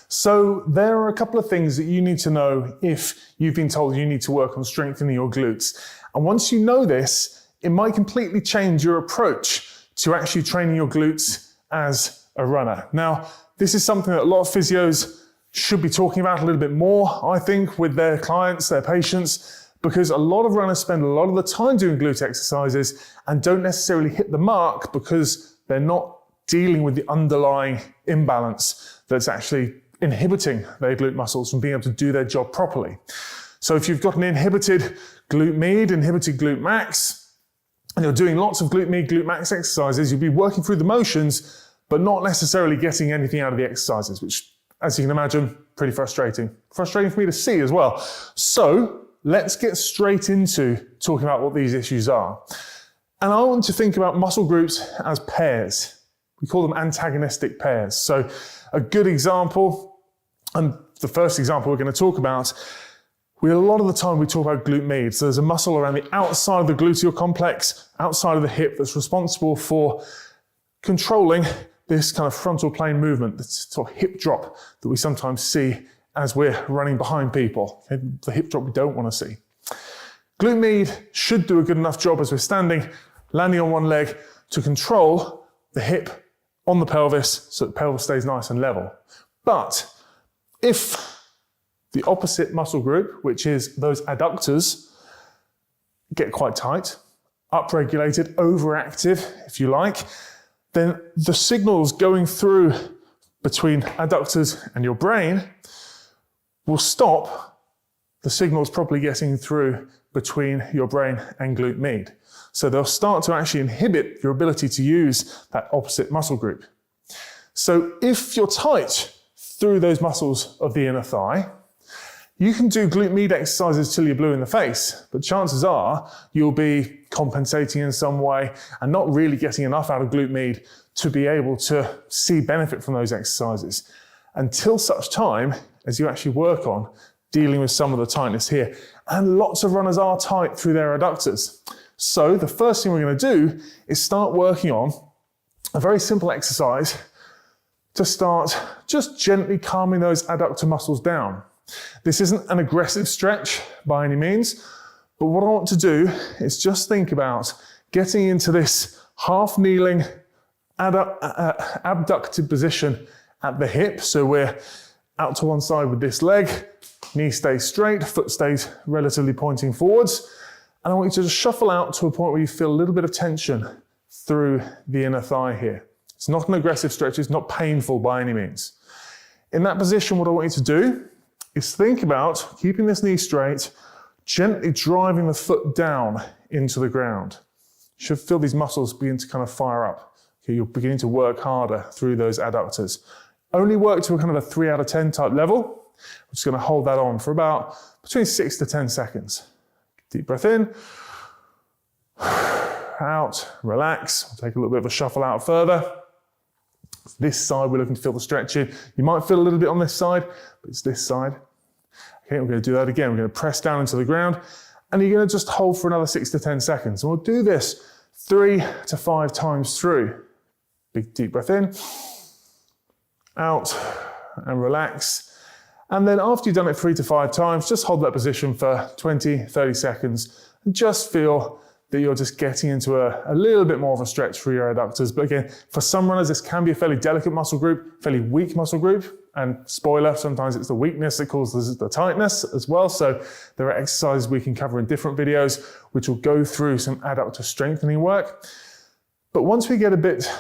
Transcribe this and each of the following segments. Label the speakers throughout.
Speaker 1: So there are a couple of things that you need to know if you've been told you need to work on strengthening your glutes. And once you know this, it might completely change your approach to actually training your glutes as a runner. Now, this is something that a lot of physios should be talking about a little bit more, I think, with their clients, their patients, because a lot of runners spend a lot of the time doing glute exercises and don't necessarily hit the mark because they're not dealing with the underlying imbalance that's actually inhibiting their glute muscles from being able to do their job properly. So if you've got an inhibited glute med, inhibited glute max, and you're doing lots of glute med, glute max exercises, you'll be working through the motions, but not necessarily getting anything out of the exercises, which, as you can imagine, pretty frustrating. Frustrating for me to see as well. So let's get straight into talking about what these issues are. And I want to think about muscle groups as pairs. We call them antagonistic pairs. So a good example, and the first example we're going to talk about, a lot of the time we talk about glute med. So there's a muscle around the outside of the gluteal complex, outside of the hip, that's responsible for controlling this kind of frontal plane movement, this sort of hip drop that we sometimes see as we're running behind people. The hip drop we don't want to see. Glute med should do a good enough job as we're standing, landing on one leg, to control the hip on the pelvis so the pelvis stays nice and level. But if the opposite muscle group, which is those adductors, get quite tight, upregulated, overactive, if you like, then the signals going through between adductors and your brain will stop the signals properly getting through between your brain and glute med. So they'll start to actually inhibit your ability to use that opposite muscle group. So if you're tight through those muscles of the inner thigh, you can do glute med exercises till you're blue in the face, but chances are you'll be compensating in some way and not really getting enough out of glute med to be able to see benefit from those exercises until such time as you actually work on dealing with some of the tightness here. And lots of runners are tight through their adductors. So the first thing we're going to do is start working on a very simple exercise to start just gently calming those adductor muscles down. This isn't an aggressive stretch by any means, but what I want to do is just think about getting into this half kneeling abducted position at the hip. So we're out to one side with this leg, knee stays straight, foot stays relatively pointing forwards. And I want you to just shuffle out to a point where you feel a little bit of tension through the inner thigh here. It's not an aggressive stretch, it's not painful by any means. In that position, what I want you to do is think about keeping this knee straight, gently driving the foot down into the ground. You should feel these muscles begin to kind of fire up. Okay, you're beginning to work harder through those adductors. Only work to a kind of a 3 out of 10 type level. I'm just going to hold that on for about between 6 to 10 seconds. Deep breath in, out, relax. We'll take a little bit of a shuffle out further. This side, we're looking to feel the stretching. You might feel a little bit on this side, but it's this side. Okay, we're going to do that again. We're going to press down into the ground, and you're going to just hold for another 6 to 10 seconds. And we'll do this 3 to 5 times through. Big deep breath in, out, and relax. And then after you've done it 3 to 5 times, just hold that position for 20, 30 seconds, and just feel that you're just getting into a little bit more of a stretch for your adductors. But again, for some runners, this can be a fairly delicate muscle group, fairly weak muscle group. And spoiler, sometimes it's the weakness that causes the tightness as well. So there are exercises we can cover in different videos, which will go through some adductor strengthening work. But once we get a bit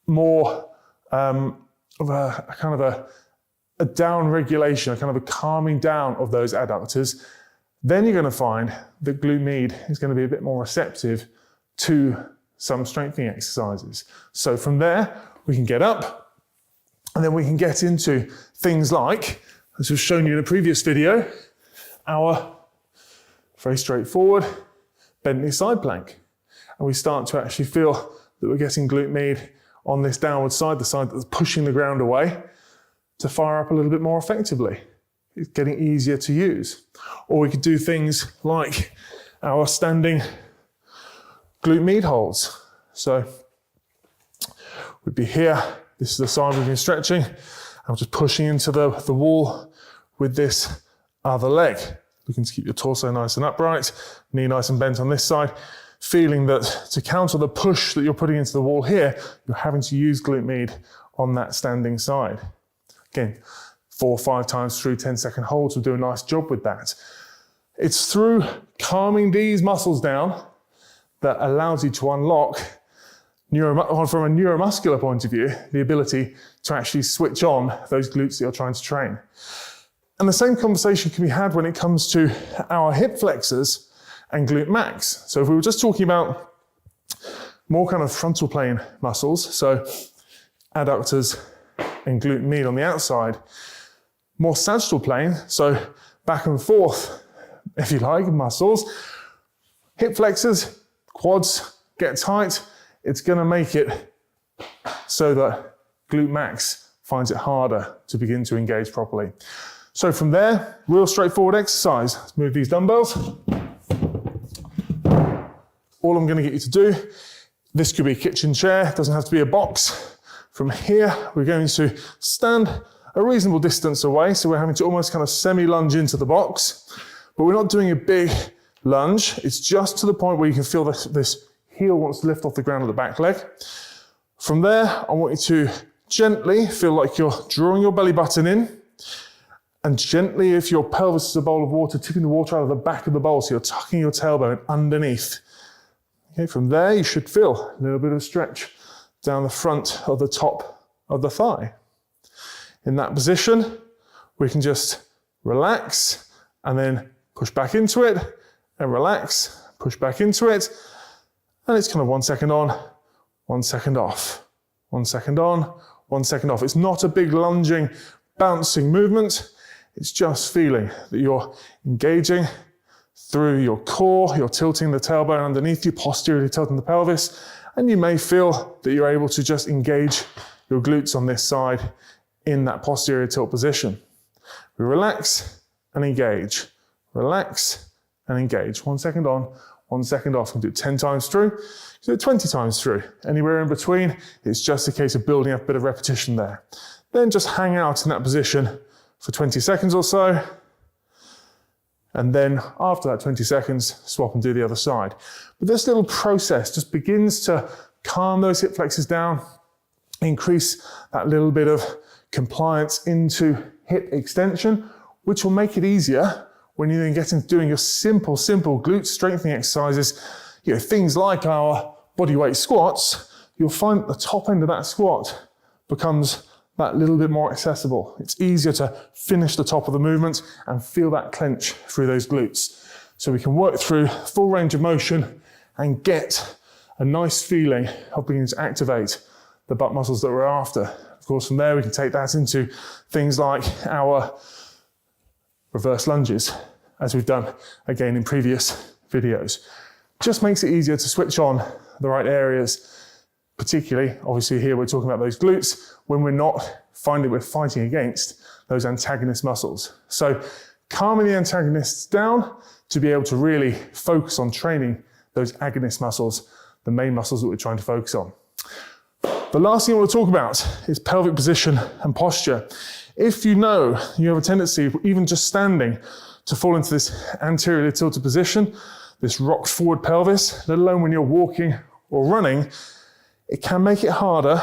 Speaker 1: more of a kind of a down regulation, a kind of a calming down of those adductors, then you're going to find that glute med is going to be a bit more receptive to some strengthening exercises. So from there, we can get up, and then we can get into things like, as we've shown you in a previous video, our very straightforward bent knee side plank. And we start to actually feel that we're getting glute med on this downward side, the side that's pushing the ground away, to fire up a little bit more effectively. It's getting easier to use. Or we could do things like our standing glute med holds. So we'd be here, this is the side we've been stretching, I'm just pushing into the wall with this other leg. Looking to keep your torso nice and upright, knee nice and bent on this side, feeling that to counter the push that you're putting into the wall here, you're having to use glute med on that standing side. Again, 4 or 5 times through 10-second holds will do a nice job with that. It's through calming these muscles down that allows you to unlock, from a neuromuscular point of view, the ability to actually switch on those glutes that you're trying to train. And the same conversation can be had when it comes to our hip flexors and glute max. So if we were just talking about more kind of frontal plane muscles, so adductors and glute med on the outside, more sagittal plane, so back and forth, if you like, muscles, hip flexors, quads get tight, it's gonna make it so that glute max finds it harder to begin to engage properly. So from there, real straightforward exercise. Let's move these dumbbells. All I'm gonna get you to do, this could be a kitchen chair, doesn't have to be a box. From here, we're going to stand a reasonable distance away, so we're having to almost kind of semi-lunge into the box, but we're not doing a big lunge. It's just to the point where you can feel this heel wants to lift off the ground of the back leg. From there, I want you to gently feel like you're drawing your belly button in, and gently, if your pelvis is a bowl of water, tipping the water out of the back of the bowl, so you're tucking your tailbone underneath. Okay, from there, you should feel a little bit of stretch down the front of the top of the thigh. In that position, we can just relax and then push back into it and relax, push back into it. And it's kind of 1 second on, 1 second off, 1 second on, 1 second off. It's not a big lunging, bouncing movement. It's just feeling that you're engaging through your core, you're tilting the tailbone underneath you, posteriorly tilting the pelvis, and you may feel that you're able to just engage your glutes on this side in that posterior tilt position. We relax and engage, relax and engage. 1 second on, 1 second off. You can do it 10 times through, you can do it 20 times through. Anywhere in between, it's just a case of building up a bit of repetition there. Then just hang out in that position for 20 seconds or so. And then after that 20 seconds, swap and do the other side. But this little process just begins to calm those hip flexors down, increase that little bit of compliance into hip extension, which will make it easier when you then get into doing your simple glute strengthening exercises, things like our bodyweight squats. You'll find that the top end of that squat becomes that little bit more accessible. It's easier to finish the top of the movement and feel that clench through those glutes. So we can work through full range of motion and get a nice feeling of beginning to activate the butt muscles that we're after. Of course, from there, we can take that into things like our reverse lunges, as we've done again in previous videos. Just makes it easier to switch on the right areas. Particularly, obviously here we're talking about those glutes when we're not finding we're fighting against those antagonist muscles. So calming the antagonists down to be able to really focus on training those agonist muscles, the main muscles that we're trying to focus on. The last thing I want to talk about is pelvic position and posture. If you know you have a tendency, even just standing, to fall into this anteriorly tilted position, this rocked forward pelvis, let alone when you're walking or running, it can make it harder,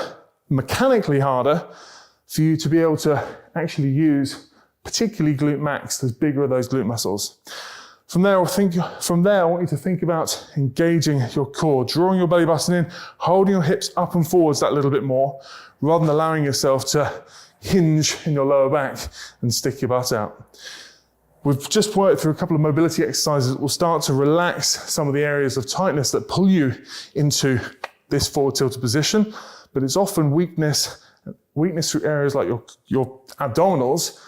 Speaker 1: mechanically harder, for you to be able to actually use particularly glute max, those bigger of those glute muscles. From there, I want you to think about engaging your core, drawing your belly button in, holding your hips up and forwards that little bit more, rather than allowing yourself to hinge in your lower back and stick your butt out. We've just worked through a couple of mobility exercises that will start to relax some of the areas of tightness that pull you into this forward tilted position, but it's often weakness through areas like your abdominals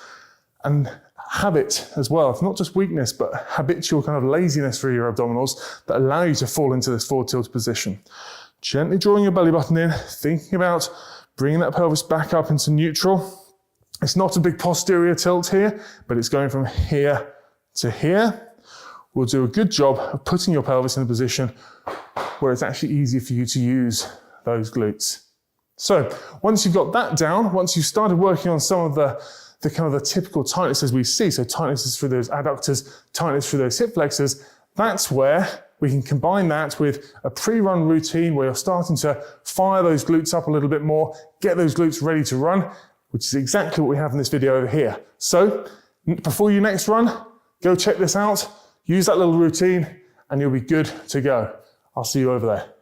Speaker 1: and habit as well. It's not just weakness, but habitual kind of laziness through your abdominals that allow you to fall into this forward tilted position. Gently drawing your belly button in, thinking about bringing that pelvis back up into neutral. It's not a big posterior tilt here, but it's going from here to here. We'll do a good job of putting your pelvis in a position where it's actually easy for you to use those glutes. So once you've got that down, once you've started working on some of the kind of the typical tightnesses we see, so tightnesses through those adductors, tightness through those hip flexors, that's where we can combine that with a pre-run routine where you're starting to fire those glutes up a little bit more, get those glutes ready to run, which is exactly what we have in this video over here. So before you next run, go check this out, use that little routine, and you'll be good to go. I'll see you over there.